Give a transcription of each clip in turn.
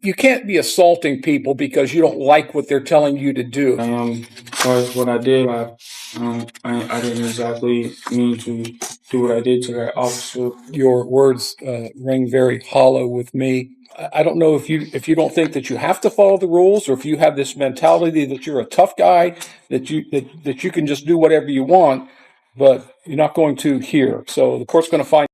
you can't be assaulting people because you don't like what they're telling you to do. As far as what I did, I didn't exactly mean to do what I did to that officer. Your words ring very hollow with me. I don't know if you don't think that you have to follow the rules, or if you have this mentality that you're a tough guy, that you can just do whatever you want, but you're not going to here. So the court's going to find.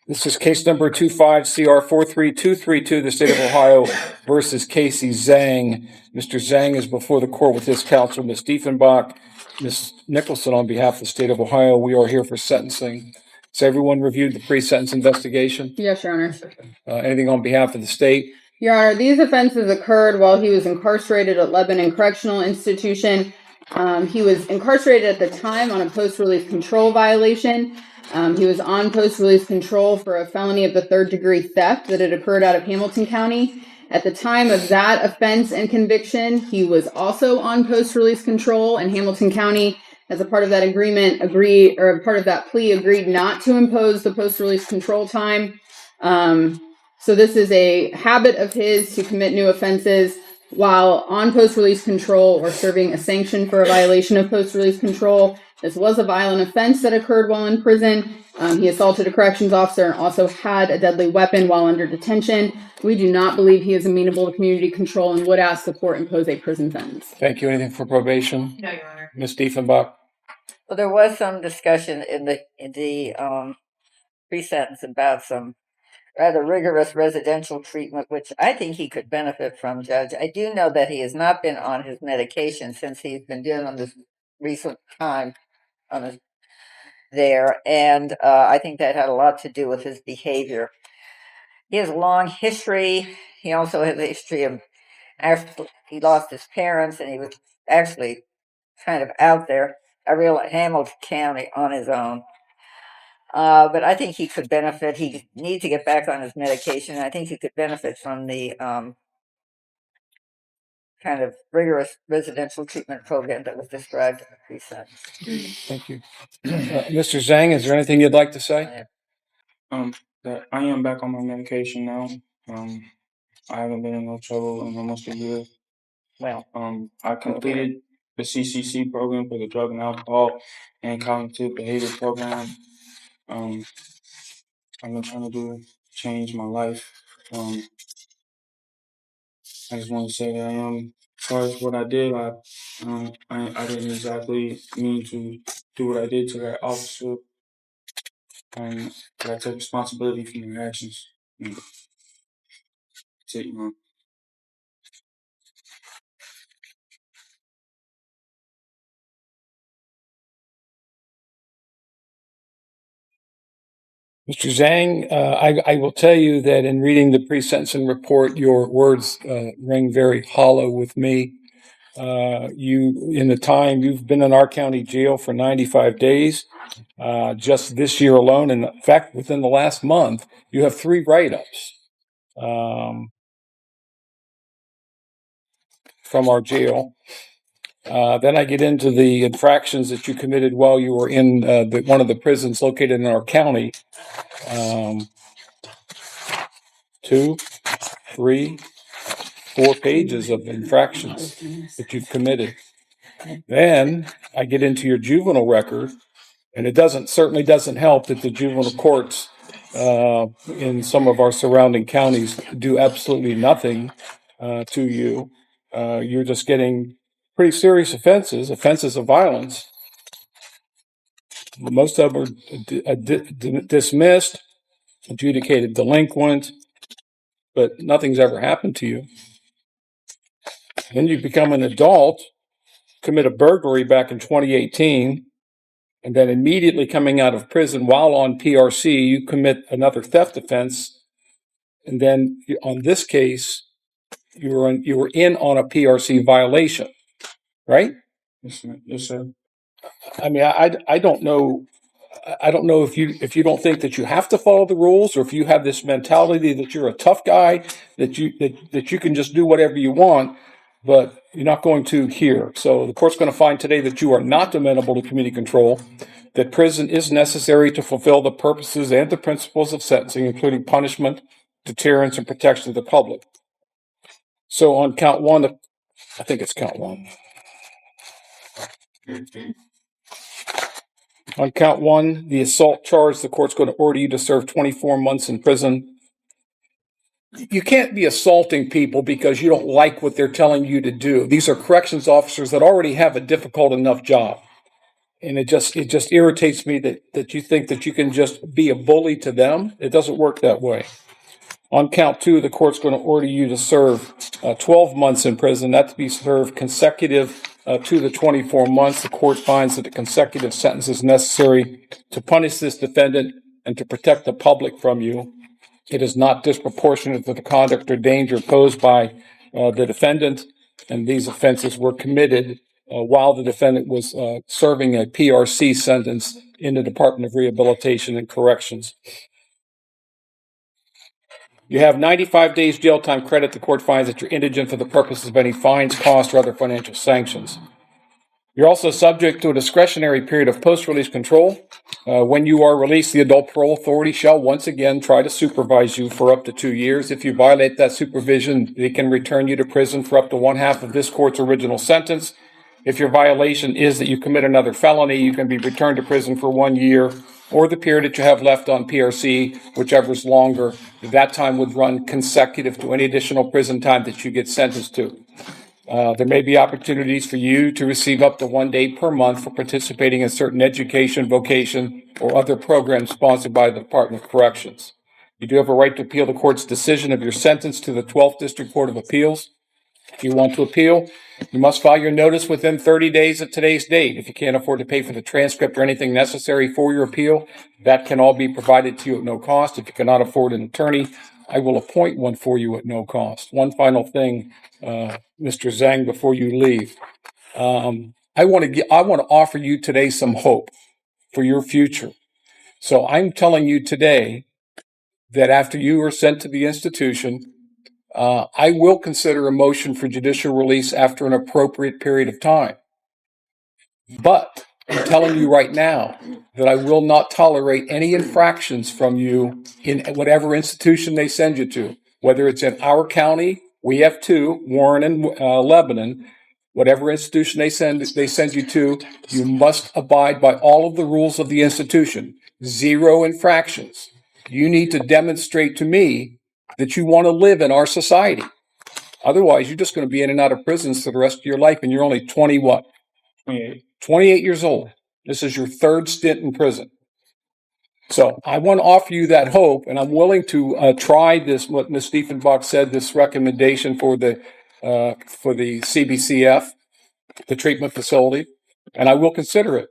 This is case number 25CR43232, the state of Ohio versus Casey Zhang. Mr. Zhang is before the court with his counsel, Ms. Diefenbach. Ms. Nicholson, on behalf of the state of Ohio, we are here for sentencing. Has everyone reviewed the pre-sentence investigation? Yes, Your Honor. Anything on behalf of the state? Your Honor, these offenses occurred while he was incarcerated at Lebanon Correctional Institution. He was incarcerated at the time on a post-release control violation. He was on post-release control for a felony of the third-degree theft that had occurred out of Hamilton County. At the time of that offense and conviction, he was also on post-release control, and Hamilton County, as a part of that agreement, part of that plea, agreed not to impose the post-release control time. So this is a habit of his to commit new offenses while on post-release control or serving a sanction for a violation of post-release control. This was a violent offense that occurred while in prison. He assaulted a corrections officer and also had a deadly weapon while under detention. We do not believe he is amenable to community control and would ask the court impose a prison sentence. Thank you. Anything for probation? No, Your Honor. Ms. Diefenbach? Well, there was some discussion in the pre-sentence about some rather rigorous residential treatment, which I think he could benefit from, Judge. I do know that he has not been on his medication since he's been doing on this recent time there, and I think that had a lot to do with his behavior. He has a long history. He also has a history of he lost his parents, and he was actually kind of out there, a real Hamilton County on his own. But I think he could benefit. He needs to get back on his medication. I think he could benefit from the kind of rigorous residential treatment program that was described in the pre-sentence. Thank you. Mr. Zhang, is there anything you'd like to say? That I am back on my medication now. I haven't been in no trouble in almost a year. Well, I completed the CCC program for the drug and alcohol and cognitive behavior program. I've been trying to change my life. I just want to say that as far as what I did, I didn't exactly mean to do what I did to that officer, and I took responsibility for my actions. That's it, Mr. Zhang, I will tell you that in reading the pre-sentencing report, your words ring very hollow with me. In the time you've been in our county jail for 95 days, just this year alone, and in fact, within the last month, you have 3 write-ups from our jail. Then I get into the infractions that you committed while you were in one of the prisons located in our county. 2, 3, 4 pages of infractions that you've committed. Then I get into your juvenile record, and it certainly doesn't help that the juvenile courts in some of our surrounding counties do absolutely nothing to you. You're just getting pretty serious offenses of violence. Most of them are dismissed, adjudicated delinquent, but nothing's ever happened to you. Then you become an adult, commit a burglary back in 2018, and then immediately coming out of prison while on PRC, you commit another theft offense. And then on this case, you were in on a PRC violation, right? Yes, sir. I mean, I don't know I don't know if you don't think that you have to follow the rules, or if you have this mentality that you're a tough guy, that you can just do whatever you want, but you're not going to here. So the court's going to find today that you are not amenable to community control, that prison is necessary to fulfill the purposes and the principles of sentencing, including punishment, deterrence, and protection of the public. So on count one, I think it's count one. On count one, the assault charge, the court's going to order you to serve 24 months in prison. You can't be assaulting people because you don't like what they're telling you to do. These are corrections officers that already have a difficult enough job. And it just irritates me that you think that you can just be a bully to them. It doesn't work that way. On count two, the court's going to order you to serve 12 months in prison. That to be served consecutive to the 24 months. The court finds that a consecutive sentence is necessary to punish this defendant and to protect the public from you. It is not disproportionate to the conduct or danger posed by the defendant, and these offenses were committed while the defendant was serving a PRC sentence in the Department of Rehabilitation and Corrections. You have 95 days jail time credit. The court finds that you're indigent for the purposes of any fines, costs, or other financial sanctions. You're also subject to a discretionary period of post-release control. When you are released, the adult parole authority shall once again try to supervise you for up to 2 years. If you violate that supervision, they can return you to prison for up to 1/2 of this court's original sentence. If your violation is that you commit another felony, you can be returned to prison for 1 year or the period that you have left on PRC, whichever is longer. That time would run consecutive to any additional prison time that you get sentenced to. There may be opportunities for you to receive up to 1 day per month for participating in certain education, vocation, or other programs sponsored by the Department of Corrections. You do have a right to appeal the court's decision of your sentence to the 12th District Court of Appeals. If you want to appeal, you must file your notice within 30 days of today's date. If you can't afford to pay for the transcript or anything necessary for your appeal, that can all be provided to you at no cost. If you cannot afford an attorney, I will appoint one for you at no cost. One final thing, Mr. Zhang, before you leave. I want to offer you today some hope for your future. So I'm telling you today that after you are sent to the institution, I will consider a motion for judicial release after an appropriate period of time. But I'm telling you right now that I will not tolerate any infractions from you in whatever institution they send you to, whether it's in our county. We have 2, Warren and Lebanon. Whatever institution they send you to, you must abide by all of the rules of the institution. 0 infractions. You need to demonstrate to me that you want to live in our society. Otherwise, you're just going to be in and out of prisons for the rest of your life, and you're only 20 what? 28 years old. This is your 3rd stint in prison. So I want to offer you that hope, and I'm willing to try this, what Ms. Diefenbach said, this recommendation for the CBCF, the treatment facility, and I will consider it.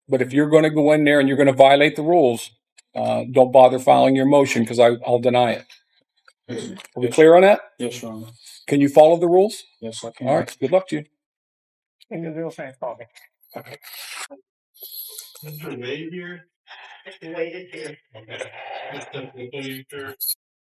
But if you're going to go in there and you're going to violate the rules, don't bother filing your motion because I'll deny it. Are we clear on that? Yes, Your Honor. Can you follow the rules? Yes, I can. All right. Good luck to you. Okay. Mr. Wade here? Mr. Wade is here. Okay.